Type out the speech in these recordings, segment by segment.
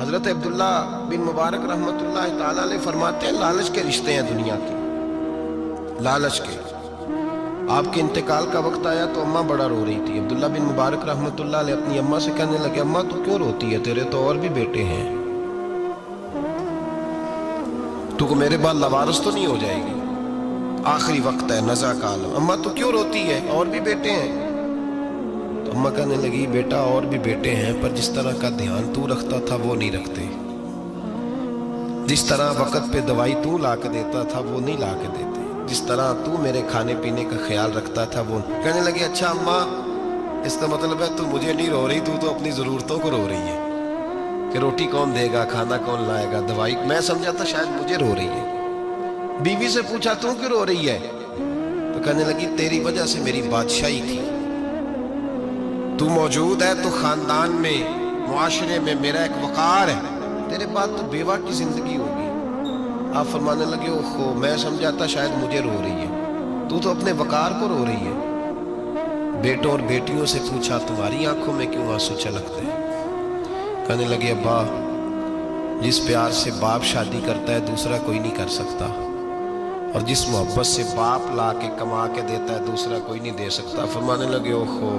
حضرت عبداللہ بن مبارک رحمۃ اللہ تعالیٰ علیہ فرماتے ہیں لالچ کے رشتے ہیں دنیا کے، لالچ کے۔ آپ کے انتقال کا وقت آیا تو اماں بڑا رو رہی تھی۔ عبداللہ بن مبارک رحمۃ اللہ علیہ اپنی اماں سے کہنے لگے اماں تو کیوں روتی ہے، تیرے تو اور بھی بیٹے ہیں، تو کو میرے بعد لوارث تو نہیں ہو جائے گی، آخری وقت ہے، نزع کا عالم، اماں تو کیوں روتی ہے، اور بھی بیٹے ہیں؟ تو اماں کہنے لگی بیٹا اور بھی بیٹے ہیں، پر جس طرح کا دھیان تو رکھتا تھا وہ نہیں رکھتے، جس طرح وقت پہ دوائی تو لا کے دیتا تھا وہ نہیں لا کے دیتے، جس طرح تو میرے کھانے پینے کا خیال رکھتا تھا وہ۔ کہنے لگے اچھا اماں اس کا مطلب ہے تو مجھے نہیں رو رہی، تو اپنی ضرورتوں کو رو رہی ہے کہ روٹی کون دے گا، کھانا کون لائے گا، دوائی، میں سمجھا تھا شاید مجھے رو رہی ہے۔ بیوی سے پوچھا تو کیوں رو رہی ہے، تو کہنے لگی تیری وجہ سے میری بادشاہی تھی، تو موجود ہے تو خاندان میں معاشرے میں میرا ایک وقار ہے، تیرے بعد تو بیوہ کی زندگی ہوگی۔ آپ فرمانے لگے اوہو میں سمجھا تھا شاید مجھے رو رہی ہے، تو اپنے وقار کو رو رہی ہے۔ بیٹوں اور بیٹیوں سے پوچھا تمہاری آنکھوں میں کیوں آنسو چھلکتے ہیں؟ کہنے لگے ابا جس پیار سے باپ شادی کرتا ہے دوسرا کوئی نہیں کر سکتا، اور جس محبت سے باپ لا کے کما کے دیتا ہے دوسرا کوئی نہیں دے سکتا۔ فرمانے لگے اوہو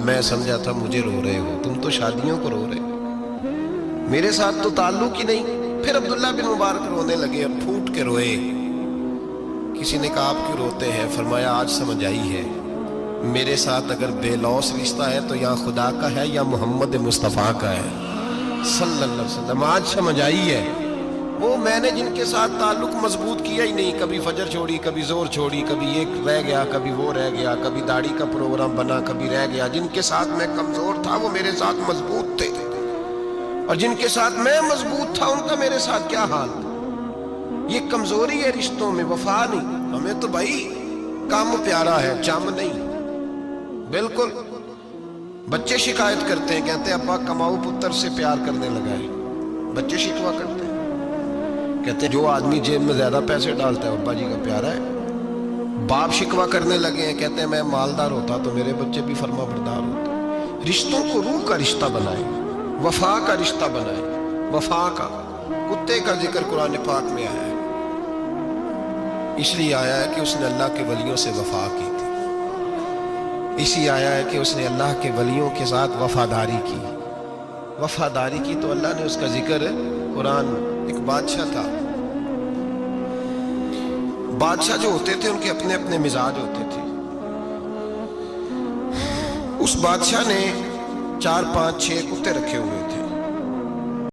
میں سمجھا تھا مجھے رو رہے ہو، تم تو شادیوں کو رو رہے ہو، میرے ساتھ تو تعلق ہی نہیں۔ پھر عبداللہ بن مبارک رونے لگے اور پھوٹ کے روئے۔ کسی نے کہا آپ کیوں روتے ہیں؟ فرمایا آج سمجھ آئی ہے میرے ساتھ اگر بے لوث رشتہ ہے تو یا خدا کا ہے یا محمد مصطفیٰ کا ہے صلی اللہ علیہ وسلم، آج سمجھ آئی ہے۔ وہ میں نے جن کے ساتھ تعلق مضبوط کیا ہی نہیں، کبھی فجر چھوڑی، کبھی زور چھوڑی، کبھی ایک رہ گیا، کبھی وہ رہ گیا، کبھی داڑھی کا پروگرام بنا، کبھی رہ گیا، جن کے ساتھ میں کمزور تھا وہ میرے ساتھ مضبوط تھے، اور جن کے ساتھ میں مضبوط تھا ان کا میرے ساتھ کیا حال تھا۔ یہ کمزوری ہے رشتوں میں، وفا نہیں۔ ہمیں تو بھائی کام پیارا ہے، چم نہیں، بالکل۔ بچے شکایت کرتے ہیں، کہتے ہیں ابا کماؤ پتر سے پیار کرنے لگا ہے، بچے شکوا کرتے ہیں، کہتے ہیں جو آدمی جیب میں زیادہ پیسے ڈالتا ہے ابا جی کا پیارا ہے۔ باپ شکوا کرنے لگے ہیں، کہتے ہیں میں مالدار ہوتا تو میرے بچے بھی فرما بردار ہوتے۔ رشتوں کو روح کا رشتہ بنائیں، وفا کا رشتہ بنائیں، وفا کا۔ کتے کا ذکر قرآن پاک میں آیا ہے، اس لیے آیا ہے کہ اس نے اللہ کے ولیوں سے وفا کی تھی، اسی آیا ہے کہ اس نے اللہ کے ولیوں کے ساتھ وفاداری کی، وفاداری کی تو اللہ نے اس کا ذکر قرآن۔ ایک بادشاہ تھا، بادشاہ جو ہوتے تھے ان کے اپنے اپنے مزاج ہوتے تھے۔ اس بادشاہ نے 4 5 6 کتے رکھے ہوئے،